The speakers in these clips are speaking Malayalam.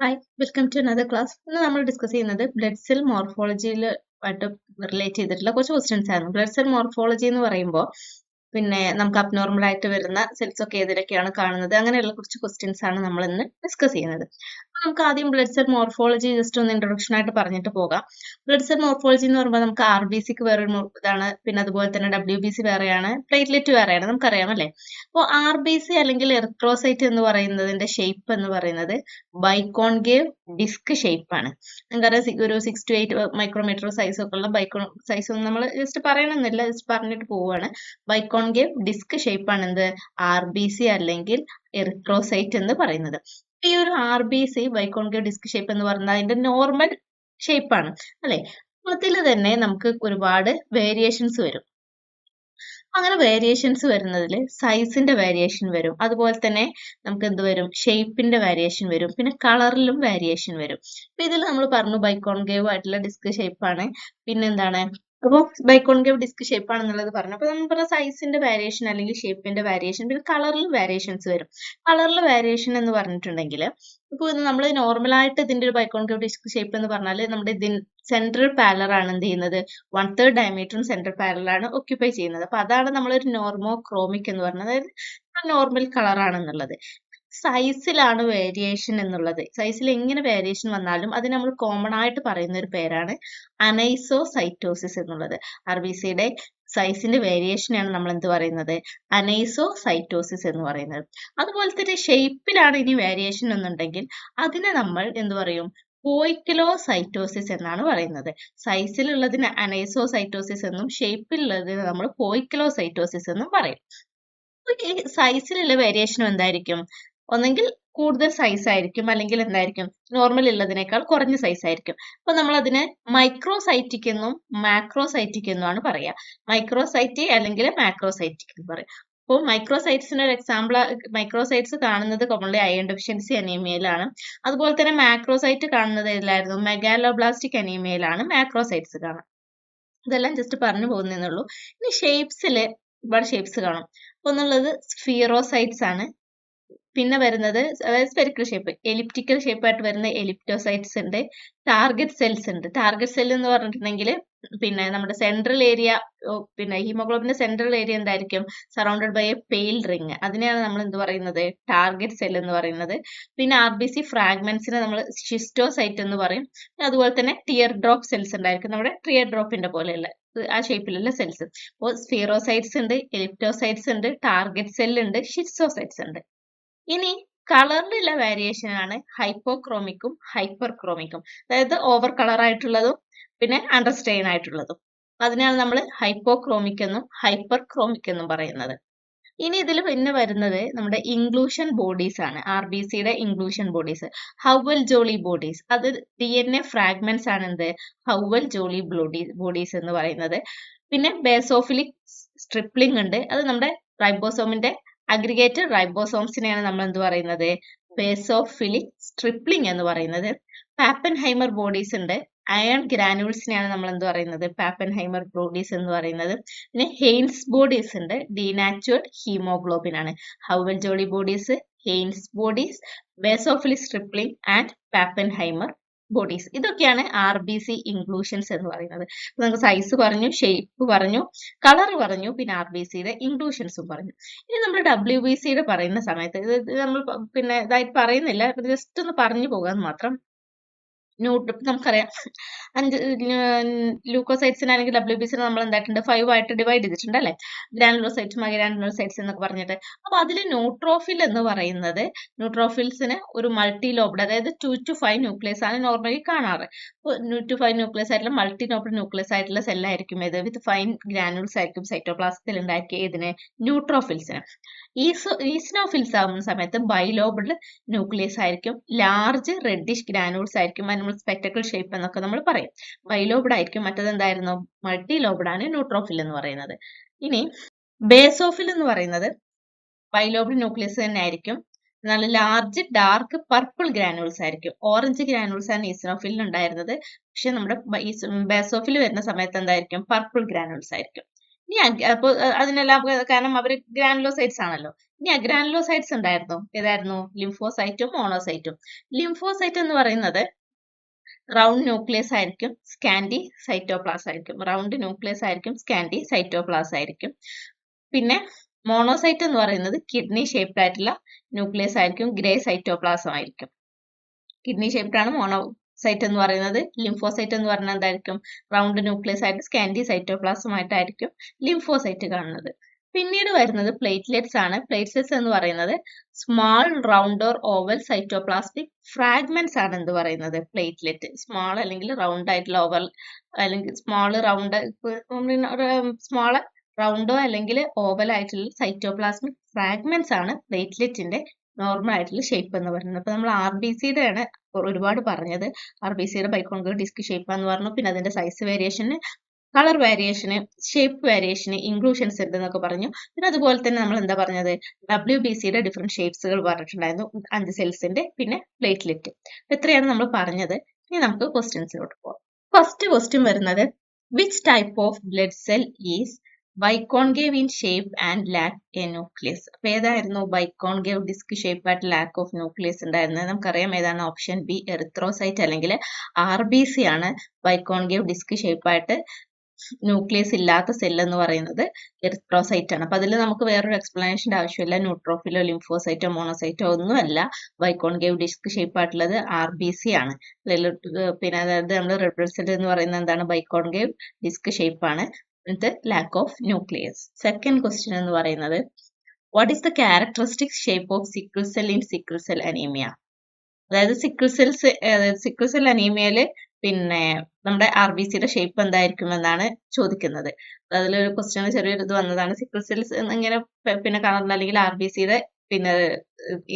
Hi welcome to another class. ഇന്ന് നമ്മൾ ഡിസ്കസ് ചെയ്യുന്നത് ബ്ലഡ് സെൽ മോർഫോളജിയിൽ ആയിട്ട് റിലേറ്റ് ചെയ്തിട്ടുള്ള കുറച്ച് ക്വസ്റ്റ്യൻസ് ആണ്. ബ്ലഡ് സെൽ മോർഫോളജി എന്ന് പറയുമ്പോൾ നമുക്ക് അബ്നോർമൽ ആയിട്ട് വരുന്ന സെൽസ് ഒക്കെ ഏതിലൊക്കെയാണ് കാണുന്നത്, അങ്ങനെയുള്ള കുറച്ച് ക്വസ്റ്റ്യൻസ് ആണ് നമ്മൾ ഇന്ന് ഡിസ്കസ് ചെയ്യുന്നത്. നമുക്ക് ആദ്യം ബ്ലഡ് സെൽ മോർഫോളജി ജസ്റ്റ് ഒന്ന് ഇൻട്രൊഡക്ഷൻ ആയിട്ട് പറഞ്ഞിട്ട് പോകാം. ബ്ലഡ് സെൽ മോർഫോളജി എന്ന് പറയുമ്പോൾ നമുക്ക് RBCക്ക് വേറെ ഇതാണ്, പിന്നെ അതുപോലെ തന്നെ WBC വേറെയാണ്, പ്ലേറ്റ്ലെറ്റ് വേറെയാണ്, നമുക്കറിയാം അല്ലേ. അപ്പോൾ RBC അല്ലെങ്കിൽ എറിത്രോസൈറ്റ് എന്ന് പറയുന്നതിന്റെ ഷേപ്പ് എന്ന് പറയുന്നത് ബൈക്കോൺകേവ് ഡിസ്ക് ഷേപ്പ് ആണ്. നമുക്കറിയാം ഒരു 6 to 8 മൈക്രോമീറ്റർ സൈസ് ഒക്കെ ഉള്ള സൈസ് ഒന്നും നമ്മൾ ജസ്റ്റ് പറയണമെന്നില്ല, ജസ്റ്റ് പറഞ്ഞിട്ട് പോവുകയാണ്. ബൈക്കോൺകേവ് ഡിസ്ക് ഷേപ്പ് ആണ് എന്ത് RBC അല്ലെങ്കിൽ എറിത്രോസൈറ്റ് എന്ന് പറയുന്നത്. ഈ ഒരു RBC ബൈക്കോൺകേവ് ഡിസ്ക് ഷേപ്പ് എന്ന് പറയുന്നത് അതിന്റെ നോർമൽ ഷേപ്പ് ആണ് അല്ലെ. അതിൽ തന്നെ നമുക്ക് ഒരുപാട് വേരിയേഷൻസ് വരും. അങ്ങനെ വേരിയേഷൻസ് വരുന്നതിൽ സൈസിന്റെ വേരിയേഷൻ വരും, അതുപോലെ തന്നെ നമുക്ക് എന്ത് വരും, ഷേപ്പിന്റെ വേരിയേഷൻ വരും, പിന്നെ കളറിലും വേരിയേഷൻ വരും. അപ്പൊ ഇതിൽ നമ്മൾ പറഞ്ഞു ബൈക്കോൺകേവ് ആയിട്ടുള്ള ഡിസ്ക് ഷേപ്പാണ്. പിന്നെന്താണ്, അപ്പോൾ ബൈക്കോൺകേവ് ഡിസ്ക് ഷേപ്പ് ആണെന്നുള്ളത് പറഞ്ഞു. അപ്പൊ നമ്മൾ പറഞ്ഞ സൈസിന്റെ വേരിയേഷൻ അല്ലെങ്കിൽ ഷേപ്പിന്റെ വേരിയേഷൻ, പിന്നെ കളറിൽ വേരിയേഷൻസ് വരും. കളറിൽ വേരിയേഷൻ എന്ന് പറഞ്ഞിട്ടുണ്ടെങ്കിൽ ഇപ്പൊ നമ്മൾ നോർമലായിട്ട് ഇതിന്റെ ഒരു ബൈക്കോൺകേവ് ഡിസ്ക് ഷേപ്പ് എന്ന് പറഞ്ഞാൽ നമ്മുടെ സെൻട്രൽ പാരലർ ആണ് എന്ത് ചെയ്യുന്നത്, 1/3 ഡയമീറ്ററും സെൻട്രൽ പാരലറാണ് ഒക്യുപ്പൈ ചെയ്യുന്നത്. അപ്പൊ അതാണ് നമ്മളൊരു നോർമോക്രോമിക് എന്ന് പറയുന്നത്, അതായത് നോർമൽ കളർ ആണെന്നുള്ളത്. സൈസിലാണ് വേരിയേഷൻ എന്നുള്ളത്. സൈസിൽ എങ്ങനെ വേരിയേഷൻ വന്നാലും അത് നമ്മൾ കോമൺ ആയിട്ട് പറയുന്ന ഒരു പേരാണ് അനൈസോസൈറ്റോസിസ് എന്നുള്ളത്. RBCയുടെ സൈസിന്റെ വേരിയേഷനാണ് നമ്മൾ എന്ത് പറയുന്നത്, അനൈസോസൈറ്റോസിസ് എന്ന് പറയുന്നത്. അതുപോലെ തന്നെ ഷേപ്പിലാണ് ഇനി വേരിയേഷൻ എന്നുണ്ടെങ്കിൽ അതിനെ നമ്മൾ എന്ത് പറയും, പോയിക്കിലോസൈറ്റോസിസ് എന്നാണ് പറയുന്നത്. സൈസിലുള്ളതിന് അനൈസോസൈറ്റോസിസ് എന്നും ഷേപ്പിലുള്ളതിന് നമ്മൾ പോയിക്കിലോസൈറ്റോസിസ് എന്നും പറയും. ഈ സൈസിലുള്ള വേരിയേഷൻ എന്തായിരിക്കും, ഒന്നെങ്കിൽ കൂടുതൽ സൈസ് ആയിരിക്കും, അല്ലെങ്കിൽ എന്തായിരിക്കും, നോർമൽ ഉള്ളതിനേക്കാൾ കുറഞ്ഞ സൈസ് ആയിരിക്കും. അപ്പൊ നമ്മൾ അതിനെ മൈക്രോസൈറ്റിക് എന്നും മാക്രോസൈറ്റിക് എന്നുമാണ് പറയാ. മൈക്രോസൈറ്റി അല്ലെങ്കിൽ മാക്രോസൈറ്റിക് എന്ന് പറയും. അപ്പോൾ മൈക്രോസൈറ്റ്സിന് ഒരു എക്സാമ്പിൾ, മൈക്രോസൈറ്റ്സ് കാണുന്നത് കോമൺലി അയൺ ഡെഫിഷ്യൻസി അനീമിയയിലാണ്. അതുപോലെ തന്നെ മാക്രോസൈറ്റ് കാണുന്നത് ഏതിലായിരുന്നു, മെഗാലോബ്ലാസ്റ്റിക് അനീമിയയിലാണ് മാക്രോസൈറ്റ്സ് കാണും. ഇതെല്ലാം ജസ്റ്റ് പറഞ്ഞു പോകുന്നേന്നുള്ളൂ. ഇനി ഷേപ്സില് ഒരുപാട് ഷേപ്സ് കാണും. ഒന്നുള്ളത് സ്ഫീറോസൈറ്റ്സ് ആണ്, പിന്നെ വരുന്നത് അതായത് സ്പെരിക്കൽ ഷേപ്പ്, എലിപ്റ്റിക്കൽ ഷേപ്പ് ആയിട്ട് വരുന്ന എലിപ്റ്റോസൈറ്റ്സ് ഉണ്ട്, ടാർഗറ്റ് സെൽസ് ഉണ്ട്. ടാർഗറ്റ് സെൽ എന്ന് പറഞ്ഞിട്ടുണ്ടെങ്കിൽ പിന്നെ നമ്മുടെ സെൻട്രൽ ഏരിയ, പിന്നെ ഹീമോഗ്ലോബിന്റെ സെൻട്രൽ ഏരിയ എന്തായിരിക്കും, surrounded by a pale ring, അതിനെയാണ് നമ്മൾ എന്ത് പറയുന്നത്, ടാർഗറ്റ് സെൽ എന്ന് പറയുന്നത്. പിന്നെ RBC ഫ്രാഗ്മെന്റ്സിനെ നമ്മൾ ഷിസ്റ്റോസൈറ്റ് എന്ന് പറയും. അതുപോലെ തന്നെ ടിയർ ഡ്രോപ്പ് സെൽസ് ഉണ്ടായിരിക്കും, നമ്മുടെ ടിയർ ഡ്രോപ്പിന്റെ പോലെയുള്ള ആ ഷേപ്പിലുള്ള സെൽസ്. അപ്പോൾ സ്ഫീറോസൈറ്റ്സ് ഉണ്ട്, എലിപ്റ്റോസൈറ്റ്സ് ഉണ്ട്, ടാർഗറ്റ് സെൽ ഉണ്ട്, ഷിസ്റ്റോസൈറ്റ്സ് ഉണ്ട്. ഇനി കളറിലുള്ള വേരിയേഷൻ ആണ് ഹൈപ്പോക്രോമിക്കും ഹൈപ്പർക്രോമിക്കും, അതായത് ഓവർ കളർ ആയിട്ടുള്ളതും പിന്നെ അണ്ടർ സ്റ്റെയിൻ ആയിട്ടുള്ളതും. അതിനാണ് നമ്മൾ ഹൈപ്പോക്രോമിക് എന്നും ഹൈപ്പർക്രോമിക് എന്നും പറയുന്നത്. ഇനി ഇതിൽ പിന്നെ വരുന്നത് നമ്മുടെ ഇൻക്ലൂഷൻ ബോഡീസ് ആണ്, RBCയുടെ ഇൻക്ലൂഷൻ ബോഡീസ്, ഹൗവൽ ജോളി ബോഡീസ്. അത് DNA ഫ്രാഗ്മെന്റ്സ് ആണ് എന്ത്, ഹൗവൽ ജോളി ബോഡീസ് എന്ന് പറയുന്നത്. പിന്നെ ബേസോഫിലിക് സ്ട്രിപ്ലിംഗ് ഉണ്ട്, അത് നമ്മുടെ റൈബോസോമിന്റെ അഗ്രിഗേറ്റഡ് റൈബോസോംസിനെയാണ് നമ്മൾ എന്ത് പറയുന്നത്, ബേസോഫിലിക് സ്ട്രിപ്ലിംഗ് എന്ന് പറയുന്നത്. പാപ്പൻഹൈമർ ബോഡീസ് ഉണ്ട്, അയൺ ഗ്രാനുൾസിനെയാണ് നമ്മൾ എന്ത് പറയുന്നത്, പാപ്പൻഹൈമർ ബോഡീസ് എന്ന് പറയുന്നത്. പിന്നെ ഹെയ്ൻസ് ബോഡീസ് ഉണ്ട്, ഡീനാച്ചുവേർഡ് ഹീമോഗ്ലോബിൻ ആണ്. Howell Jolly bodies, Heinz bodies, basophilic stippling and Pappenheimer bodies. ഇതൊക്കെയാണ് RBC ഇൻക്ലൂഷൻസ് എന്ന് പറയുന്നത്. നമുക്ക് സൈസ് പറഞ്ഞു, ഷേപ്പ് പറഞ്ഞു, കളർ പറഞ്ഞു, പിന്നെ RBCയുടെ ഇൻക്ലൂഷൻസും പറഞ്ഞു. ഇനി നമ്മൾ WBCയുടെ പറയുന്ന സമയത്ത് ഇത് നമ്മൾ പിന്നെ ഇതായിട്ട് പറയുന്നില്ല, ജസ്റ്റ് ഒന്ന് പറഞ്ഞു പോകാൻ മാത്രം. നമുക്കറിയാം 5 ലൂക്കോസൈറ്റ്സിനാണെങ്കിൽ WBCനെ നമ്മൾ എന്തായിട്ടുണ്ട്, 5 ആയിട്ട് ഡിവൈഡ് ചെയ്തിട്ടുണ്ട് അല്ലെ, ഗ്രാനുലോസൈറ്റ്സ് അഗ്രാനുലോസൈറ്റ്സ് എന്നൊക്കെ പറഞ്ഞിട്ട്. അപ്പൊ അതിൽ ന്യൂട്രോഫിൽ എന്ന് പറയുന്നത്, ന്യൂട്രോഫിൽസിന് ഒരു മൾട്ടി ലോബ്ഡ്, അതായത് 2 to 5 ന്യൂക്ലിയസ് ആണ് നോർമലി കാണാറ്. 2 to 5 ന്യൂക്ലിയസ് ആയിട്ടുള്ള മൾട്ടി ലോബ്ഡ് ന്യൂക്ലിയസ് ആയിട്ടുള്ള സെല്ലായിരിക്കും ഇത്, വിത്ത് ഫൈൻ ഗ്രാനുൾസ് ആയിരിക്കും സൈറ്റോപ്ലാസത്തിൽ ഉണ്ടാക്കിയ ഇതിന്, ന്യൂട്രോഫിൽസിന്. ഈസ്നോഫിൽസ് ആവുന്ന സമയത്ത് ബൈലോബ്ഡ് ന്യൂക്ലിയസ് ആയിരിക്കും, ലാർജ് റെഡിഷ് ഗ്രാനുൾസ് ആയിരിക്കും, സ്പെക്ടക്കിൾ ഷേപ്പ് എന്നൊക്കെ നമ്മൾ പറയും. ബൈലോബ്ഡ് ആയിരിക്കും. മറ്റത് എന്തായിരുന്നു, മൾട്ടി ലോബ്ഡ് ആണ് ന്യൂട്രോഫിൽ എന്ന് പറയുന്നത്. ഇനി ബേസോഫിൽ എന്ന് പറയുന്നത് ബൈലോബ്ഡ് ന്യൂക്ലിയസ് തന്നെ ആയിരിക്കും, നല്ല ലാർജ് ഡാർക്ക് പർപ്പിൾ ഗ്രാനുൾസ് ആയിരിക്കും. ഓറഞ്ച് ഗ്രാനുൾസ് ആണ് ഈസ്നോഫിലിൽ ഉണ്ടായിരുന്നത്, പക്ഷെ നമ്മുടെ ബേസോഫിൽ വരുന്ന സമയത്ത് എന്തായിരിക്കും, പർപ്പിൾ ഗ്രാനുൾസ് ആയിരിക്കും. ഇനി അപ്പൊ അതിനെല്ലാം കാരണം അവര് ഗ്രാനുലോസൈറ്റ്സ് ആണല്ലോ. ഇനി അഗ്രാനുലോസൈറ്റ്സ് ഉണ്ടായിരുന്നു. ഏതായിരുന്നു? ലിംഫോസൈറ്റും മോണോസൈറ്റും. ലിംഫോസൈറ്റ് എന്ന് പറയുന്നത് റൗണ്ട് ന്യൂക്ലിയസ് ആയിരിക്കും, സ്കാൻഡി സൈറ്റോപ്ലാസ് ആയിരിക്കും. റൗണ്ട് ന്യൂക്ലിയസ് ആയിരിക്കും, സ്കാൻഡി സൈറ്റോപ്ലാസ് ആയിരിക്കും. പിന്നെ മോണോസൈറ്റ് എന്ന് പറയുന്നത് കിഡ്നി ഷേപ്ഡ് ആയിട്ടുള്ള ന്യൂക്ലിയസ് ആയിരിക്കും, ഗ്രേ സൈറ്റോപ്ലാസം ആയിരിക്കും. കിഡ്നി ഷേപ്ഡ് ആണ് മോണോസൈറ്റ് എന്ന് പറയുന്നത്. ലിംഫോസൈറ്റ് എന്ന് പറഞ്ഞാൽ എന്തായിരിക്കും? റൗണ്ട് ന്യൂക്ലിയസ് ആയിട്ട് സ്കാൻഡി സൈറ്റോപ്ലാസം ആയിട്ടായിരിക്കും ലിംഫോസൈറ്റ് കാണുന്നത്. പിന്നീട് വരുന്നത് പ്ലേറ്റ്ലെറ്റ്സ് ആണ്. പ്ലേറ്റ്ലെറ്റ്സ് എന്ന് പറയുന്നത് small round or oval cytoplasmic fragments ആണ് എന്ത് പറയുന്നത്? പ്ലേറ്റ്ലെറ്റ്. സ്മാൾ അല്ലെങ്കിൽ റൗണ്ട് ആയിട്ടുള്ള ഓവൽ അല്ലെങ്കിൽ സ്മാൾ റൗണ്ട് സ്മാൾ റൗണ്ടോ അല്ലെങ്കിൽ ഓവൽ ആയിട്ടുള്ള സൈറ്റോപ്ലാസ്മിക് ഫ്രാഗ്മെന്റ്സ് ആണ് പ്ലേറ്റ്ലെറ്റിന്റെ നോർമൽ ആയിട്ടുള്ള ഷേപ്പ് എന്ന് പറയുന്നത്. അപ്പൊ നമ്മൾ ആർ ബി സിയുടെ ആണ് ഒരുപാട് പറഞ്ഞത്. ആർ ബി സിയുടെ ബൈക്കോൺകേവ് ഡിസ്ക് ഷേപ്പ് എന്ന് പറഞ്ഞു. പിന്നെ അതിന്റെ size variation, colour variation, shape variation, inclusions ഉണ്ട് എന്നൊക്കെ പറഞ്ഞു. പിന്നെ അതുപോലെ തന്നെ നമ്മൾ എന്താ പറഞ്ഞത്? WBCയുടെ ഡിഫറെന്റ് ഷേപ്സുകൾ പറഞ്ഞിട്ടുണ്ടായിരുന്നു. 5 സെൽസിന്റെ, പിന്നെ പ്ലേറ്റ്ലെറ്റ്. ഇത്രയാണ് നമ്മൾ പറഞ്ഞത്. ഇനി നമുക്ക് ക്വസ്റ്റ്യൻസിലോട്ട് പോകാം. ഫസ്റ്റ് ക്വസ്റ്റ്യൻ വരുന്നത്, which type of blood cell is biconcave in shape and lack a nucleus? അപ്പൊ ഏതായിരുന്നു ബൈക്കോൺകേവ് ഡിസ്ക് ഷേപ്പ് ആയിട്ട് ലാക്ക് ഓഫ് ന്യൂക്ലിയസ് ഉണ്ടായിരുന്നത്? നമുക്കറിയാം ഏതാണ്? ഓപ്ഷൻ ബി എറിത്രോസൈറ്റ് അല്ലെങ്കിൽ RBC ആണ് ബൈക്കോൺകേവ് ഡിസ്ക് ഷേപ്പ് ആയിട്ട് ന്യൂക്ലിയസ് ഇല്ലാത്ത സെൽ എന്ന് പറയുന്നത് എറിത്രോസൈറ്റ് ആണ്. അപ്പൊ അതിൽ നമുക്ക് വേറൊരു എക്സ്പ്ലനേഷന്റെ ആവശ്യമില്ല. ന്യൂട്രോഫിലോ ലിംഫോസൈറ്റോ മോണോസൈറ്റോ ഒന്നുമല്ല ബൈക്കോൺകേവ് ഡിസ്ക് ഷേപ്പ് ആയിട്ടുള്ളത്, RBC ആണ്. പിന്നെ അതായത് നമ്മൾ റെഡ് ബ്ലഡ് സെൽ എന്ന് പറയുന്നത് എന്താണ്? ബൈക്കോൺകേവ് ഡിസ്ക് ഷേപ്പ് ആണ്. ഇത് lack of nucleus. Second question എന്ന് പറയുന്നത്, what is the characteristic shape of sickle cell in sickle cell anaemia? അതായത് സിക്കിൾ സെൽ അനീമിയയില് പിന്നെ നമ്മുടെ RBCയുടെ ഷേപ്പ് എന്തായിരിക്കും എന്നാണ് ചോദിക്കുന്നത്. അതിലൊരു ക്വസ്റ്റ്യൻ ചെറിയൊരു ഇത് വന്നതാണ്. സിക്കിൾ സെൽസ് ഇങ്ങനെ പിന്നെ കാണുന്നത് അല്ലെങ്കിൽ RBCയുടെ പിന്നെ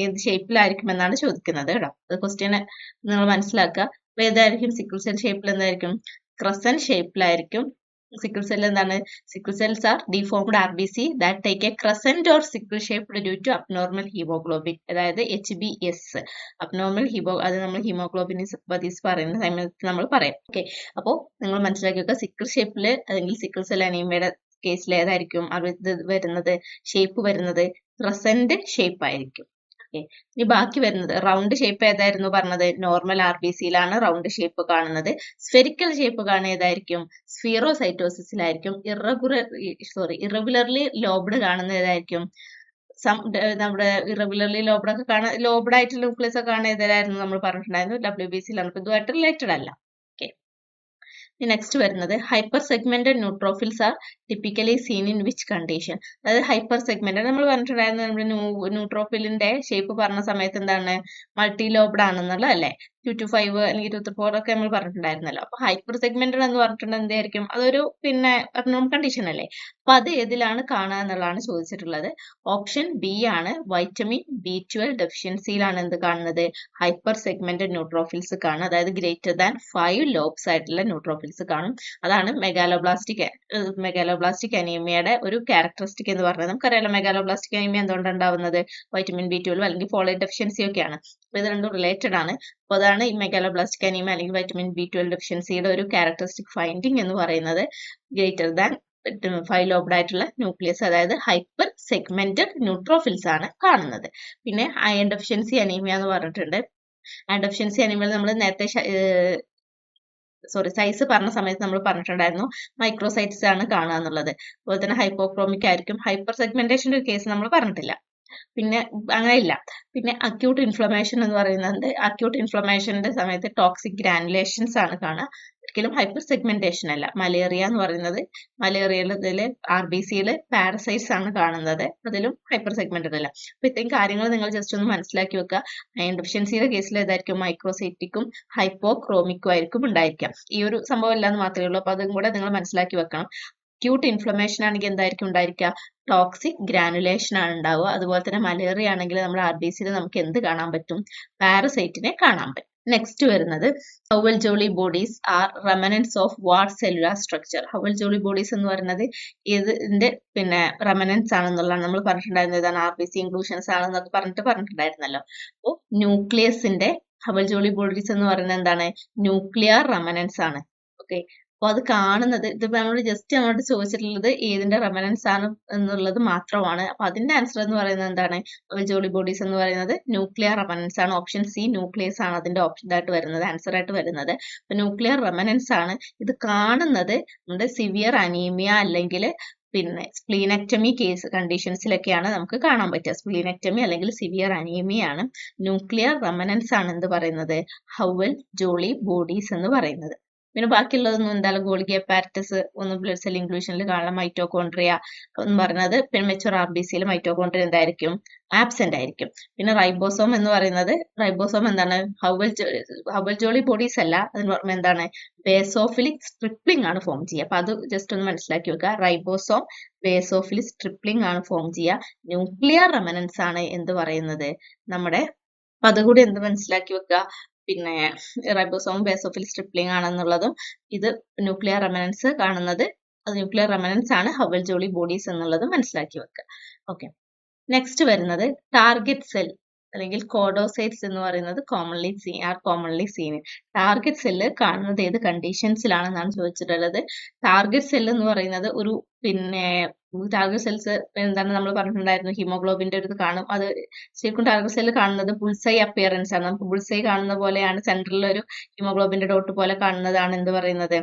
ഏത് ഷേപ്പിലായിരിക്കും എന്നാണ് ചോദിക്കുന്നത് കേട്ടോ. അത് ക്വസ്റ്റ്യൻ നിങ്ങൾ മനസ്സിലാക്കുക. അപ്പൊ ഏതായിരിക്കും സിക്കിൾ സെൽ ഷേപ്പിൽ? എന്തായിരിക്കും? ക്രസന്റ് ഷേപ്പിലായിരിക്കും. സിക്കിൾ സെൽ എന്താണ്? Sickle cells are deformed RBC that take a crescent or sickle shape due to abnormal haemoglobin, അതായത് HbS. അബ്നോർമൽ അത് നമ്മൾ ഹീമോഗ്ലോബിനിസ് പറയുന്ന സമയത്ത് നമ്മൾ പറയാം. ഓക്കെ, അപ്പോൾ നിങ്ങൾ മനസ്സിലാക്കി വെക്കുക. സിക്കിൾ ഷേപ്പിൽ അല്ലെങ്കിൽ സിക്കിൾ സെൽ അനീമിയയുടെ കേസിൽ ഏതായിരിക്കും ഇത് വരുന്നത്? ഷേപ്പ് വരുന്നത് ക്രസന്റ് ഷേപ്പ് ആയിരിക്കും. ഇനി ബാക്കി വരുന്നത് റൗണ്ട് ഷേപ്പ് ഏതായിരുന്നു പറഞ്ഞത്? നോർമൽ RBCയിലാണ് റൗണ്ട് ഷേപ്പ് കാണുന്നത്. സ്ഫെറിക്കൽ ഷേപ്പ് കാണുന്നത് ഏതായിരിക്കും? സ്ഫീറോസൈറ്റോസിസിലായിരിക്കും. ഇറഗുലർലി ലോബ്ഡ് കാണുന്നത് ഏതായിരിക്കും? നമ്മുടെ ഇറഗുലർലി ലോബ്ഡ് ആയിട്ടുള്ള ന്യൂക്ലിയസ് ഒക്കെ കാണുന്നത് ഏതായിരുന്നു? നമ്മൾ പറഞ്ഞിട്ടുണ്ടായിരുന്നു WBCയിലാണ്. അപ്പൊ ഇതുമായിട്ട് റിലേറ്റഡ് അല്ല. നെക്സ്റ്റ് വരുന്നത്, hyper segmented neutrophils R typically scene in which condition? അതായത് ഹൈപ്പർ സെഗ്മെന്റഡ് നമ്മൾ പറഞ്ഞിട്ടുണ്ടായിരുന്നു. നമ്മുടെ ന്യൂട്രോഫിലിന്റെ ഷേപ്പ് പറഞ്ഞ സമയത്ത് എന്താണ്? മൾട്ടി ലോബ്ഡ് ആണെന്നുള്ള അല്ലേ? 2-5 അല്ലെങ്കിൽ 2-4 ഒക്കെ നമ്മൾ പറഞ്ഞിട്ടുണ്ടായിരുന്നല്ലോ. അപ്പൊ ഹൈപ്പർ സെഗ്മെന്റഡ് എന്ന് പറഞ്ഞിട്ടുണ്ടെങ്കിൽ എന്തായിരിക്കും? അതൊരു പിന്നെ അബ്നോർമൽ കണ്ടീഷൻ അല്ലേ? അപ്പൊ അത് ഏതിലാണ് കാണുക എന്നുള്ളതാണ് ചോദിച്ചിട്ടുള്ളത്. ഓപ്ഷൻ ബി ആണ്. വൈറ്റമിൻ B12 ഡെഫിഷ്യൻസിയിലാണ് എന്ത് കാണുന്നത്? ഹൈപ്പർ സെഗ്മെന്റഡ് ന്യൂട്രോഫിൽസ് കാണുക. അതായത് ഗ്രേറ്റർ ദാൻ 5 ലോബ്സ് ആയിട്ടുള്ള ന്യൂട്രോഫിൽസ് കാണും. അതാണ് മെഗാലോബ്ലാസ്റ്റിക് അനീമിയയുടെ ഒരു ക്യാരക്ടറിസ്റ്റിക് എന്ന് പറയുന്നത്. നമുക്കറിയാലോ മെഗാലോബ്ലാസ്റ്റിക് അനീമിയ എന്തുകൊണ്ടാണ് ഉണ്ടാവുന്നത്? വൈറ്റമിൻ B12 അല്ലെങ്കിൽ ഫോളേറ്റ് ഡെഫിഷ്യൻസി ഒക്കെയാണ്. അപ്പൊ ഇത് രണ്ടും റിലേറ്റഡ് ആണ്. അപ്പൊ അതാണ് ഈ മെഗാലോബ്ലാസ്റ്റിക് അനീമിയ അല്ലെങ്കിൽ വൈറ്റമിൻ B12 ഡെഫിഷ്യൻസിയുടെ ഒരു ക്യാരക്ടറിസ്റ്റിക് ഫൈൻഡിങ് എന്ന് പറയുന്നത് ഗ്രേറ്റർ ദാൻ 5 ലോബ്ഡ് ആയിട്ടുള്ള ന്യൂക്ലിയസ്, അതായത് ഹൈപ്പർ സെഗ്മെന്റഡ് ന്യൂട്രോഫിൽസ് ആണ് കാണുന്നത്. പിന്നെ അയൺ ഡെഫിഷ്യൻസി അനീമിയ എന്ന് പറഞ്ഞിട്ടുണ്ട്. അയൺ ഡെഫിഷ്യൻസി അനീമിയ നമ്മൾ നേരത്തെ സൈസ് പറഞ്ഞ സമയത്ത് നമ്മൾ പറഞ്ഞിട്ടുണ്ടായിരുന്നു മൈക്രോസൈറ്റ്സ് ആണ് കാണുക എന്നുള്ളത്. അതുപോലെ തന്നെ ഹൈപ്പോക്രോമിക് ആയിരിക്കും. ഹൈപ്പർ സെഗ്മെന്റേഷന്റെ ഒരു കേസ് നമ്മൾ പറഞ്ഞിട്ടില്ല. പിന്നെ അങ്ങനെ ഇല്ല. പിന്നെ അക്യൂട്ട് ഇൻഫ്ലമേഷൻ എന്ന് പറയുന്നത്, അക്യൂട്ട് ഇൻഫ്ലമേഷന്റെ സമയത്ത് ടോക്സിക് ഗ്രാനുലേഷൻസ് ആണ് കാണുക. ഒരിക്കലും ഹൈപ്പർ സെഗ്മെന്റേഷൻ അല്ല. മലേറിയ എന്ന് പറയുന്നത്, മലേറിയയില് RBCയില് പാരസൈറ്റ്സ് ആണ് കാണുന്നത്. അതിലും ഹൈപ്പർ സെഗ്മെന്റഡ് അല്ല. അപ്പൊ ഇത്രയും കാര്യങ്ങൾ നിങ്ങൾ ജസ്റ്റ് ഒന്ന് മനസ്സിലാക്കി വെക്കുക. അയൺ ഡെഫിഷ്യൻസിയുടെ കേസിൽ ഏതായിരിക്കും? മൈക്രോസൈറ്റിക്കും ഹൈപ്പോക്രോമിക്കും ആയിരിക്കും ഉണ്ടായിരിക്കാം. ഈ ഒരു സംഭവം ഇല്ലാന്ന് മാത്രമേ ഉള്ളൂ. അപ്പൊ അതും കൂടെ നിങ്ങൾ മനസ്സിലാക്കി വെക്കണം. അക്യൂട്ട് ഇൻഫ്ലമേഷൻ ആണെങ്കിൽ എന്തായിരിക്കും ഉണ്ടായിരിക്കുക? ടോക്സിക് ഗ്രാനുലേഷൻ ആണ് ഉണ്ടാവുക. അതുപോലെ തന്നെ മലേറിയ ആണെങ്കിൽ നമ്മൾ RBCയിൽ നമുക്ക് എന്ത് കാണാൻ പറ്റും? പാരസൈറ്റിനെ കാണാൻ പറ്റും. നെക്സ്റ്റ് വരുന്നത്, Howell Jolly bodies are remnants of what cellular structure? Howell Jolly bodies എന്ന് പറയുന്നത് ഇതിന്റെ പിന്നെ റെമനൻസ് ആണെന്നുള്ളതാണ് നമ്മൾ പറഞ്ഞിട്ടുണ്ടായിരുന്നത്. ഇതാണ് RBC ഇൻക്ലൂഷൻസ് ആണെന്നൊക്കെ പറഞ്ഞിട്ടുണ്ടായിരുന്നല്ലോ. അപ്പോൾ ന്യൂക്ലിയസിന്റെ ഹവൽ ജോളി ബോഡീസ് എന്ന് പറയുന്നത് എന്താണ്? ന്യൂക്ലിയർ റെമനൻസ് ആണ്. ഓക്കെ, അപ്പോൾ അത് കാണുന്നത് ഇതിപ്പോൾ നമ്മൾ ജസ്റ്റ് അങ്ങോട്ട് ചോദിച്ചിട്ടുള്ളത് ഏതിന്റെ റെമനൻസ് ആണ് എന്നുള്ളത് മാത്രമാണ്. അപ്പൊ അതിന്റെ ആൻസർ എന്ന് പറയുന്നത് എന്താണ്? ജോളി ബോഡീസ് എന്ന് പറയുന്നത് ന്യൂക്ലിയർ റെമനൻസ് ആണ്. ഓപ്ഷൻ സി ന്യൂക്ലിയസ് ആണ് അതിന്റെ ഓപ്ഷൻ ആയിട്ട് വരുന്നത്, ആൻസർ ആയിട്ട് വരുന്നത്. അപ്പൊ ന്യൂക്ലിയർ റെമനൻസ് ആണ്. ഇത് കാണുന്നത് നമ്മുടെ സിവിയർ അനീമിയ അല്ലെങ്കിൽ പിന്നെ സ്പ്ലീനെക്ടമി കേസ് കണ്ടീഷൻസിലൊക്കെയാണ് നമുക്ക് കാണാൻ പറ്റുക. സ്പ്ലീനെക്ടമി അല്ലെങ്കിൽ സിവിയർ അനീമിയ ആണ്. ന്യൂക്ലിയർ റെമനൻസ് ആണ് എന്ത് പറയുന്നത്? ഹൗവൽ ജോളി ബോഡീസ് എന്ന് പറയുന്നത്. പിന്നെ ബാക്കിയുള്ളതൊന്നും എന്തായാലും ഗോൾഗി അപ്പാരറ്റസ് ഒന്നും ബ്ലഡ് സെൽ ഇൻക്ലൂഷനിൽ കാണാം. മൈറ്റോകോൺട്രിയ എന്ന് പറയുന്നത് പിന്നെ മെച്ചുവർ ആർ ബി സിയിൽ മൈറ്റോകോൺട്രിയ എന്തായിരിക്കും? ആബ്സെന്റ് ആയിരിക്കും. പിന്നെ റൈബോസോം എന്ന് പറയുന്നത്, റൈബോസോം എന്താണ്? ഹൗവൽ ജോളി ബോഡീസ് അല്ല, അതിന് പുറമെ എന്താണ്? ബേസോഫിലിക് സ്ട്രിപ്ലിംഗ് ആണ് ഫോം ചെയ്യുക. അപ്പൊ അത് ജസ്റ്റ് ഒന്ന് മനസ്സിലാക്കി വെക്കുക. റൈബോസോം ബേസോഫിലിക് സ്ട്രിപ്ലിംഗ് ആണ് ഫോം ചെയ്യുക. ന്യൂക്ലിയർ റെമനൻസ് ആണ് എന്ത് പറയുന്നത്? നമ്മുടെ, അപ്പൊ അതുകൂടി എന്ത് മനസ്സിലാക്കി വെക്കുക. പിന്നെ റൈബോസോം ബേസോഫിൽ സ്ട്രിപ്ലിംഗ് ആണെന്നുള്ളതും ഇത് ന്യൂക്ലിയർ റെമനൻസ് കാണുന്നത് അത് ന്യൂക്ലിയർ റെമനൻസ് ആണ് ഹവൽ ജോളി ബോഡീസ് എന്നുള്ളതും മനസ്സിലാക്കി വെക്കുക. ഓക്കെ, നെക്സ്റ്റ് വരുന്നത് ടാർഗറ്റ് സെൽ അല്ലെങ്കിൽ കോഡോസൈറ്റ്സ് എന്ന് പറയുന്നത് കോമൺലി സീൻ. ടാർഗറ്റ് സെല്ല് കാണുന്നത് ഏത് കണ്ടീഷൻസിലാണെന്നാണ് ചോദിച്ചിട്ടുള്ളത്. ടാർഗറ്റ് സെൽ എന്ന് പറയുന്നത് ഒരു പിന്നെ ടാർഗറ്റ് സെൽസ് എന്താണ് നമ്മൾ പറഞ്ഞിട്ടുണ്ടായിരുന്നു, ഹീമോഗ്ലോബിന്റെ ഒരു ഇത് കാണും. അത് ശരിക്കും ടാർഗറ്റ് സെല്ല് കാണുന്നത് ബുൾസൈ അപ്പിയറൻസ് ആണ്. നമുക്ക് ബുൾസൈ കാണുന്ന പോലെയാണ്, സെൻട്രലിൽ ഒരു ഹീമോഗ്ലോബിന്റെ ഡോട്ട് പോലെ കാണുന്നതാണ് എന്ത് പറയുന്നത്?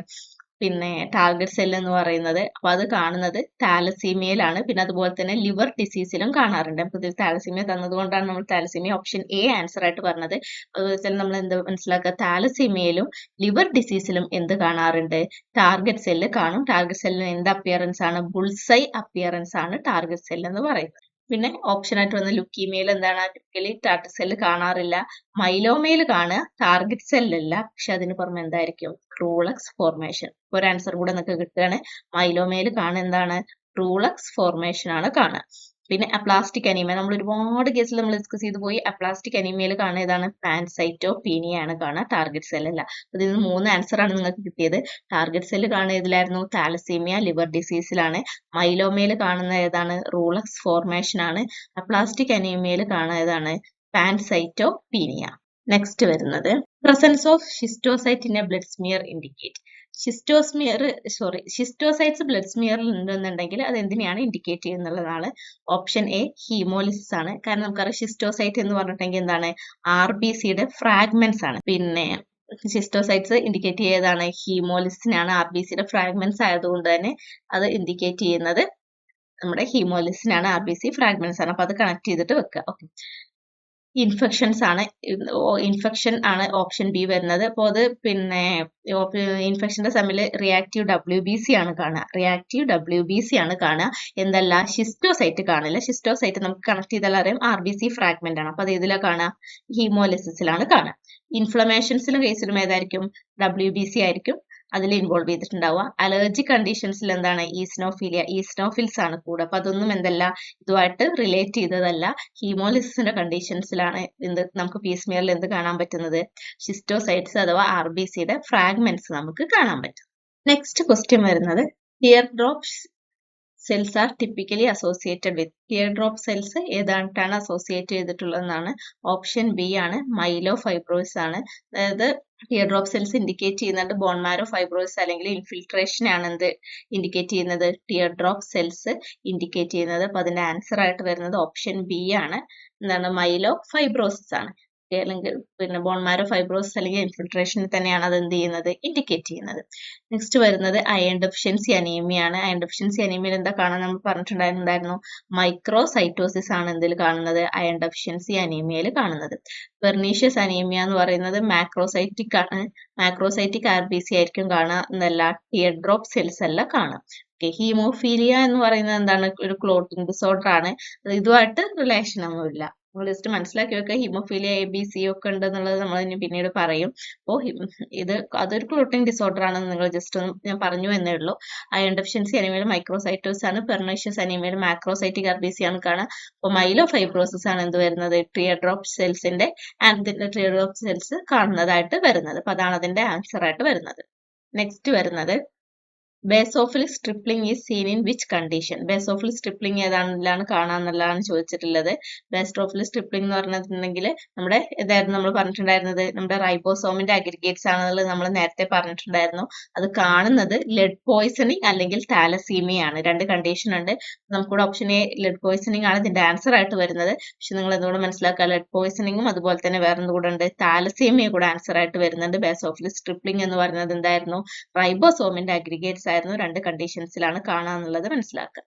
പിന്നെ ടാർഗറ്റ് സെൽ എന്ന് പറയുന്നത്. അപ്പൊ അത് കാണുന്നത് താലസീമിയയിലാണ്. പിന്നെ അതുപോലെ തന്നെ ലിവർ ഡിസീസിലും കാണാറുണ്ട്. നമുക്ക് ഇതിൽ താലസീമിയ തന്നതുകൊണ്ടാണ് നമ്മൾ താലസീമിയ ഓപ്ഷൻ എ ആൻസർ ആയിട്ട് പറഞ്ഞത്. അതുപോലെ തന്നെ നമ്മൾ എന്ത് മനസ്സിലാക്കുക? താലസീമിയയിലും ലിവർ ഡിസീസിലും എന്ത് കാണാറുണ്ട്? ടാർഗറ്റ് സെല്ല് കാണും. ടാർഗറ്റ് സെല്ലിന് എന്ത് അപ്പിയറൻസ് ആണ്? ബുൾസൈ അപ്പിയറൻസ് ആണ് ടാർഗറ്റ് സെൽ എന്ന് പറയുന്നത്. പിന്നെ ഓപ്ഷൻ ആയിട്ട് വന്ന ലുക്കീമിയയിൽ എന്താണ്? ടിപ്പിക്കലി ടാർഗറ്റ് സെല്ല് കാണാറില്ല. മൈലോമയിൽ കാണുക, ടാർഗറ്റ് സെല്ലല്ല. പക്ഷെ അതിന് പുറമെ എന്തായിരിക്കും? റൂളക്സ് ഫോർമേഷൻ. ഒരു ആൻസർ കൂടെ നിങ്ങൾക്ക് കിട്ടുകയാണ്. മൈലോമയിൽ കാണുക എന്താണ്? റൂളക്സ് ഫോർമേഷൻ ആണ് കാണുക. പിന്നെ അപ്ലാസ്റ്റിക് അനീമിയ നമ്മൾ ഒരുപാട് കേസിൽ നമ്മൾ ഡിസ്കസ് ചെയ്തു പോയി. അപ്ലാസ്റ്റിക് അനീമിയയിൽ കാണുക ഏതാണ്? പാൻസൈറ്റോപീനിയ ആണ് കാണുക, ടാർഗറ്റ് സെൽ അല്ല. ഇതിൽ നിന്ന് 3 ആൻസർ ആണ് നിങ്ങൾക്ക് കിട്ടിയത്. ടാർഗറ്റ് സെൽ കാണുക ഏതിലായിരുന്നു? Thalassaemia, liver ഡിസീസിലാണ്. മൈലോമയിൽ കാണുന്ന ഏതാണ്? റൂളക്സ് ഫോർമേഷൻ ആണ്. അപ്ലാസ്റ്റിക് അനീമിയയിൽ കാണുക ഏതാണ്? പാൻസൈറ്റോപീനിയ. നെക്സ്റ്റ് വരുന്നത് presence of schistocyte in a blood smear indicate. Schistocytes blood സ്മിയറിൽ ഉണ്ടെന്നുണ്ടെങ്കിൽ അത് എന്തിനെയാണ് ഇൻഡിക്കേറ്റ് ചെയ്യുന്നുള്ളതാണ്. ഓപ്ഷൻ എ ഹീമോലിസിസ് ആണ്. കാരണം നമുക്കറിയാം ഷിസ്റ്റോസൈറ്റ് എന്ന് പറഞ്ഞിട്ടുണ്ടെങ്കിൽ എന്താണ്? RBCയുടെ ഫ്രാഗ്മെന്റ്സ് ആണ്. പിന്നെ ഷിസ്റ്റോസൈറ്റ്സ് ഇൻഡിക്കേറ്റ് ചെയ്തതാണ് ഹീമോലിസിനാണ്. RBCയുടെ ഫ്രാഗ്മെന്റ്സ് ആയതുകൊണ്ട് തന്നെ അത് ഇൻഡിക്കേറ്റ് ചെയ്യുന്നത് നമ്മുടെ ഹീമോലിസിനാണ്. RBC ഫ്രാഗ്മെന്റ്സ് ആണ്. അപ്പൊ അത് കണക്ട് ചെയ്തിട്ട് വെക്കുക. ഓക്കെ, ഇൻഫെക്ഷൻസ് ആണ്. ഇൻഫെക്ഷൻ ആണ് ഓപ്ഷൻ ബി വരുന്നത്. അപ്പോൾ അത് പിന്നെ ഇൻഫെക്ഷന്റെ സമയത്ത് റിയാക്റ്റീവ് WBC ആണ് കാണുക. എന്തല്ല? ഷിസ്റ്റോസൈറ്റ് കാണില്ല. ഷിസ്റ്റോസൈറ്റ് നമുക്ക് കണക്ട് ചെയ്താൽ അറിയാം RBC ഫ്രാഗ്മെന്റ് ആണ്. അപ്പൊ അത് ഏതിലാണ് കാണുക? ഹീമോലിസിസിലാണ് കാണുക. ഇൻഫ്ലമേഷൻസിലും കേസിലും ഏതായിരിക്കും? WBC ആയിരിക്കും അതിൽ ഇൻവോൾവ് ചെയ്തിട്ടുണ്ടാവുക. അലർജി കണ്ടീഷൻസിൽ എന്താണ്? ഈസ്നോഫിൽസ് ആണ് കൂടെ. അപ്പൊ അതൊന്നും എന്തല്ല, ഇതുമായിട്ട് റിലേറ്റ് ചെയ്തതല്ല. ഹീമോലിസിന്റെ കണ്ടീഷൻസിലാണ് നമുക്ക് പീസ്മിയറിൽ എന്ത് കാണാൻ പറ്റുന്നത്? ഷിസ്റ്റോസൈറ്റ്സ് അഥവാ RBCയുടെ ഫ്രാഗ്മെന്റ്സ് നമുക്ക് കാണാൻ പറ്റും. നെക്സ്റ്റ് ക്വസ്റ്റ്യൻ വരുന്നത് tear drop cells are typically associated with. Tear drop cells ഏതായിട്ടാണ് അസോസിയേറ്റ് ചെയ്തിട്ടുള്ളതെന്നാണ്. ഓപ്ഷൻ ബി ആണ് മൈലോ ഫൈബ്രോസ് ആണ്. അതായത് ടിയർ ഡ്രോപ്പ് സെൽസ് ഇൻഡിക്കേറ്റ് ചെയ്യുന്നുണ്ട് ബോൺ മാരോ ഫൈബ്രോസ് അല്ലെങ്കിൽ ഇൻഫിൽട്രേഷൻ ആണ് എന്ത് ഇൻഡിക്കേറ്റ് ചെയ്യുന്നത്? ടിയർ ഡ്രോപ്പ് സെൽസ് ഇൻഡിക്കേറ്റ് ചെയ്യുന്നത്. അപ്പൊ അതിന്റെ ആൻസർ ആയിട്ട് വരുന്നത് ഓപ്ഷൻ ബി ആണ്. എന്താണ്? മൈലോ ഫൈബ്രോസിസ് ആണ്. അല്ലെങ്കിൽ പിന്നെ ബോൺ മാരോ ഫൈബ്രോസിസ് അല്ലെങ്കിൽ ഇൻഫിൽട്രേഷൻ തന്നെയാണ് അത് എന്ത് ചെയ്യുന്നത്? ഇൻഡിക്കേറ്റ് ചെയ്യുന്നത്. നെക്സ്റ്റ് വരുന്നത് അയൺ ഡെഫിഷ്യൻസി അനീമിയ ആണ്. അയൺ ഡെഫിഷ്യൻസി അനീമിയയിൽ എന്താ കാണാൻ നമ്മൾ പറഞ്ഞിട്ടുണ്ടായിരുന്നു? മൈക്രോസൈറ്റോസിസ് ആണ് എന്തിൽ കാണുന്നത്? അയൺ ഡെഫിഷ്യൻസി അനീമിയയിൽ കാണുന്നത്. പെർനീഷ്യസ് അനീമിയ എന്ന് പറയുന്നത് മാക്രോസൈറ്റിക് ആണ്. മാക്രോസൈറ്റിക് RBC ആയിരിക്കും കാണുക എന്നല്ല, ടിയർ ഡ്രോപ്പ് സെൽസ് അല്ല കാണുക. ഹീമോഫീലിയ എന്ന് പറയുന്നത് എന്താണ്? ഒരു ക്ലോട്ടിംഗ് ഡിസോർഡർ ആണ്. ഇതുമായിട്ട് റിലേഷൻ ഒന്നുമില്ല. നമ്മൾ ജസ്റ്റ് മനസ്സിലാക്കി വെക്കുക. ഹീമോഫീലിയ ABC ഒക്കെ ഉണ്ടെന്നുള്ളത് നമ്മൾ ഇനി പിന്നീട് പറയും. അപ്പോൾ അതൊരു ക്ലോട്ടിംഗ് ഡിസോർഡർ ആണെന്ന് നിങ്ങൾ ജസ്റ്റ് ഒന്ന് ഞാൻ പറഞ്ഞു എന്നേ ഉള്ളൂ. അയൺ ഡെഫിഷ്യൻസി അനീമിയയിൽ മൈക്രോസൈറ്റോസിസ് ആണ്. പെർനീഷ്യസ് അനീമിയയിൽ മാക്രോസൈറ്റിക് RBC ആണ് കാണുക. അപ്പോൾ മൈലോ ഫൈബ്രോസിസ് ആണ് എന്ത് വരുന്നത്? ടിയർ ഡ്രോപ്പ് സെൽസിന്റെ ടിയർ ഡ്രോപ്പ് സെൽസ് കാണുന്നതായിട്ട് വരുന്നത്. അപ്പൊ അതാണ് അതിന്റെ ആൻസർ ആയിട്ട് വരുന്നത്. നെക്സ്റ്റ് വരുന്നത് basophil stippling is seen in which condition? Basophil stippling ഏതാണെന്നുള്ളതാണ് കാണാന്നുള്ളതാണ് ചോദിച്ചിട്ടുള്ളത്. ബേസോഫിൽ സ്ട്രിപ്ലിംഗ് എന്ന് പറഞ്ഞിട്ടുണ്ടെങ്കിൽ നമ്മുടെ ഇതായിരുന്നു നമ്മൾ പറഞ്ഞിട്ടുണ്ടായിരുന്നത്, നമ്മുടെ റൈബോസോമിന്റെ അഗ്രിഗേറ്റ്സ് ആണെന്നുള്ളത് നമ്മൾ നേരത്തെ പറഞ്ഞിട്ടുണ്ടായിരുന്നു. അത് കാണുന്നത് ലെഡ് പോയ്സണിങ് അല്ലെങ്കിൽ താലസീമിയ ആണ്. രണ്ട് കണ്ടീഷൻ ഉണ്ട്. നമുക്കിവിടെ ഓപ്ഷൻ എ ലെഡ് പോയ്സണിങ് ആണ് ഇതിന്റെ ആൻസർ ആയിട്ട് വരുന്നത്. പക്ഷെ നിങ്ങൾ എന്തുകൊണ്ട് മനസ്സിലാക്കുക, ലെഡ് പോയ്സണിങ്ങും അതുപോലെ തന്നെ വേറെ കൂടെ ഉണ്ട്, താലസീമിയ കൂടെ ആൻസർ ആയിട്ട് വരുന്നുണ്ട്. ബേസോഫിൽ സ്ട്രിപ്ലിംഗ് എന്ന് പറയുന്നത് എന്തായിരുന്നു? റൈബോസോമിന്റെ അഗ്രിഗേറ്റ്സ് ആയിരുന്നു. രണ്ട് കണ്ടീഷൻസിലാണ് കാണാന്നുള്ളത് മനസ്സിലാക്കുക.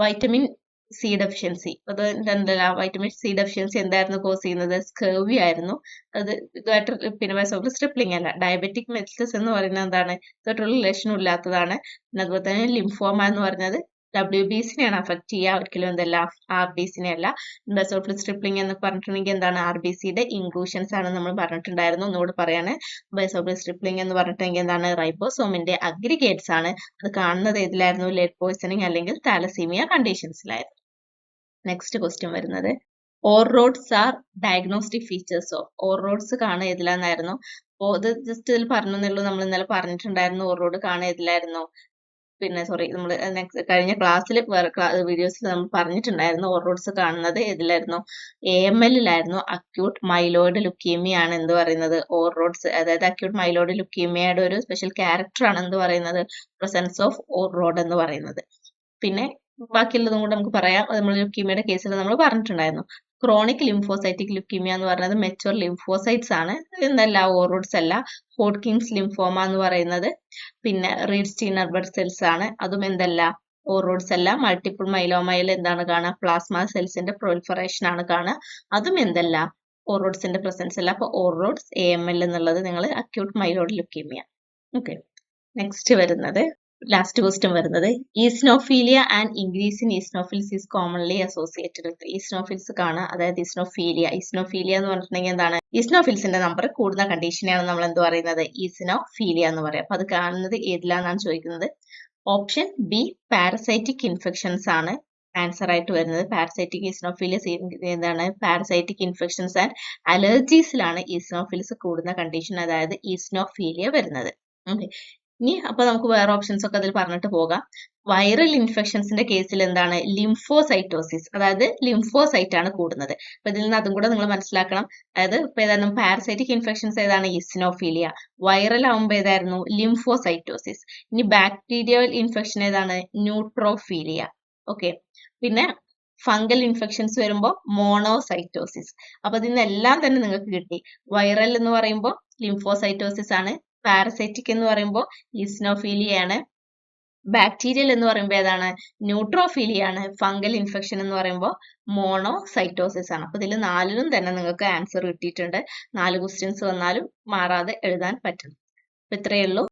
വൈറ്റമിൻ സി ഡെഫിഷ്യൻസി, അത് എന്തല്ല, വൈറ്റമിൻ സി ഡെഫിഷ്യൻസി എന്തായിരുന്നു കോസ് ചെയ്യുന്നത്? സ്കർവി ആയിരുന്നു. അത് ഇതുമായിട്ട് പിന്നെ ബേസോഫിൽ സ്ട്രിപ്ലിംഗ് അല്ല. ഡയബറ്റിക് മെലിറ്റസ് എന്ന് പറയുന്നത് എന്താണ്? ഇതുമായിട്ടുള്ള റിലേഷനും ഇല്ലാത്തതാണ്. പിന്നെ അതുപോലെ തന്നെ ലിംഫോമ എന്ന് പറഞ്ഞത് WBCനെയാണ് അഫക്ട് ചെയ്യുക, ഒരിക്കലും എന്തല്ല RBCനെ അല്ല. ബേസോഫിൽ സ്ട്രിപ്ലിംഗ് എന്ന് പറഞ്ഞിട്ടുണ്ടെങ്കിൽ എന്താണ്? RBCയുടെ ഇൻക്ലൂഷൻസ് ആണ് നമ്മൾ പറഞ്ഞിട്ടുണ്ടായിരുന്നു. ഒന്നുകൂടി പറയാണ്, ബേസോഫിൽ സ്ട്രിപ്ലിംഗ് എന്ന് പറഞ്ഞിട്ടുണ്ടെങ്കിൽ എന്താണ്? റൈബോസോമിന്റെ അഗ്രിഗേറ്റ്സ് ആണ്. അത് കാണുന്നത് ഏതിലായിരുന്നു? ലെഡ് പോയ്സണിങ് അല്ലെങ്കിൽ താലസീമിയ കണ്ടീഷൻസിലായിരുന്നു. നെക്സ്റ്റ് ക്വസ്റ്റ്യൻ വരുന്നത്, Auer rods are diagnostic features of? Auer rods കാണുക ഏതിലാന്നായിരുന്നു? അപ്പോൾ ഇത് ജസ്റ്റ് ഇതിൽ പറഞ്ഞെന്നുള്ളൂ. നമ്മൾ ഇന്നലെ പറഞ്ഞിട്ടുണ്ടായിരുന്നു ഓർ റോഡ് കാണുക ഏതിലായിരുന്നു? പിന്നെ സോറി, നമ്മൾ കഴിഞ്ഞ ക്ലാസ്സിൽ വേറെ വീഡിയോസിൽ നമ്മൾ പറഞ്ഞിട്ടുണ്ടായിരുന്നു ഓർ റോഡ്സ് കാണുന്നത് ഏതിലായിരുന്നു? AML-ലായിരുന്നു. അക്യൂട്ട് മൈലോയിഡ് ലുക്കീമിയ ആണ് എന്ത് പറയുന്നത്? Auer rods. അതായത് അക്യൂട്ട് മൈലോയിഡ് ലുക്കീമിയയുടെ ഒരു സ്പെഷ്യൽ ക്യാരക്ടർ ആണ് എന്ത് പറയുന്നത്? പ്രസൻസ് ഓഫ് ഓർ റോഡ് എന്ന് പറയുന്നത്. പിന്നെ ബാക്കിയുള്ളതും കൂടെ നമുക്ക് പറയാം. അത് നമ്മൾ ലുക്കീമിയയുടെ കേസിൽ നമ്മൾ പറഞ്ഞിട്ടുണ്ടായിരുന്നു. ക്രോണിക് ലിംഫോസൈറ്റിക് ലുക്കീമിയ എന്ന് പറയുന്നത് മെച്ചുവർ ലിംഫോസൈറ്റ്സ് ആണ്. എന്തല്ല? ഓർ റോഡ്സ് അല്ല. ഹോഡ്കിൻസ് ലിംഫോമ എന്ന് പറയുന്നത് പിന്നെ റീഡ്സ്റ്റീനർ ബ്ലഡ് സെൽസ് ആണ്. അതും എന്തല്ല? ഓർ റോഡ്സ് അല്ല. മൾട്ടിപ്പിൾ മൈലോമയിൽ എന്താണ് കാണുക? പ്ലാസ്മ സെൽസിന്റെ പ്രൊലിഫറേഷൻ ആണ് കാണുക. അതും എന്തല്ല? ഓർ റോഡ്സിന്റെ പ്രസൻസ് അല്ല. അപ്പൊ ഓർ റോഡ്സ്, AML എന്നുള്ളത് നിങ്ങൾ acute myeloid leukaemia. Okay, next വരുന്നത്, ലാസ്റ്റ് ക്വസ്റ്റ്യൻ വരുന്നത്, eosinophilia and increase in eosinophils is commonly associated with? Eosinophils കാണുക, അതായത് ഈസ്നോഫീലിയ. ഈസ്നോഫീലിയ എന്ന് പറഞ്ഞിട്ടുണ്ടെങ്കിൽ എന്താണ്? ഈസ്നോഫിൽസിന്റെ നമ്പർ കൂടുന്ന കണ്ടീഷനെയാണ് നമ്മൾ എന്ത് പറയുന്നത്? ഈസ്നോഫീലിയ എന്ന് പറയാം. അപ്പൊ അത് കാണുന്നത് ഏതിലാന്നാണ് ചോദിക്കുന്നത്. ഓപ്ഷൻ ബി പാരസൈറ്റിക് ഇൻഫെക്ഷൻസ് ആണ് ആൻസർ ആയിട്ട് വരുന്നത്. പാരസൈറ്റിക് ഈസ്നോഫീലിയ എന്താണ്? പാരസൈറ്റിക് ഇൻഫെക്ഷൻസ് ആൻഡ് അലർജീസിലാണ് ഈസ്നോഫിൽസ് കൂടുന്ന കണ്ടീഷൻ, അതായത് ഈസ്നോഫീലിയ വരുന്നത്. ഓക്കെ, ഇനി അപ്പൊ നമുക്ക് വേറെ ഓപ്ഷൻസ് ഒക്കെ അതിൽ പറഞ്ഞിട്ട് പോകാം. വൈറൽ ഇൻഫെക്ഷൻസിന്റെ കേസിൽ എന്താണ്? ലിംഫോസൈറ്റോസിസ്, അതായത് ലിംഫോസൈറ്റ് ആണ് കൂടുന്നത്. അപ്പൊ ഇതിൽ നിന്ന് അതും കൂടെ നിങ്ങൾ മനസ്സിലാക്കണം. അതായത് ഇപ്പൊ ഏതാണ്? പാരസൈറ്റിക് ഇൻഫെക്ഷൻസ് ഏതാണ്? ഈസ്നോഫീലിയ. വൈറൽ ആവുമ്പോൾ ഏതായിരുന്നു? ലിംഫോസൈറ്റോസിസ്. ഇനി ബാക്ടീരിയൽ ഇൻഫെക്ഷൻ ഏതാണ്? ന്യൂട്രോഫീലിയ. ഓക്കെ, പിന്നെ ഫംഗൽ ഇൻഫെക്ഷൻസ് വരുമ്പോൾ മോണോസൈറ്റോസിസ്. അപ്പൊ ഇതിൽ നിന്നെല്ലാം തന്നെ നിങ്ങൾക്ക് കിട്ടി. വൈറൽ എന്ന് പറയുമ്പോൾ ലിംഫോസൈറ്റോസിസ് ആണ്. പാരസൈറ്റിക് എന്ന് പറയുമ്പോൾ ഈസ്നോഫീലിയ ആണ്. ബാക്ടീരിയൽ എന്ന് പറയുമ്പോൾ ഏതാണ്? ന്യൂട്രോഫീലിയ ആണ്. ഫംഗൽ ഇൻഫെക്ഷൻ എന്ന് പറയുമ്പോൾ മോണോസൈറ്റോസിസ് ആണ്. അപ്പൊ ഇതിൽ നാലിലും തന്നെ നിങ്ങൾക്ക് ആൻസർ കിട്ടിയിട്ടുണ്ട്. 4 ക്വസ്റ്റ്യൻസ് വന്നാലും മാറാതെ എഴുതാൻ പറ്റും. അപ്പൊ ഇത്രയേ ഉള്ളൂ.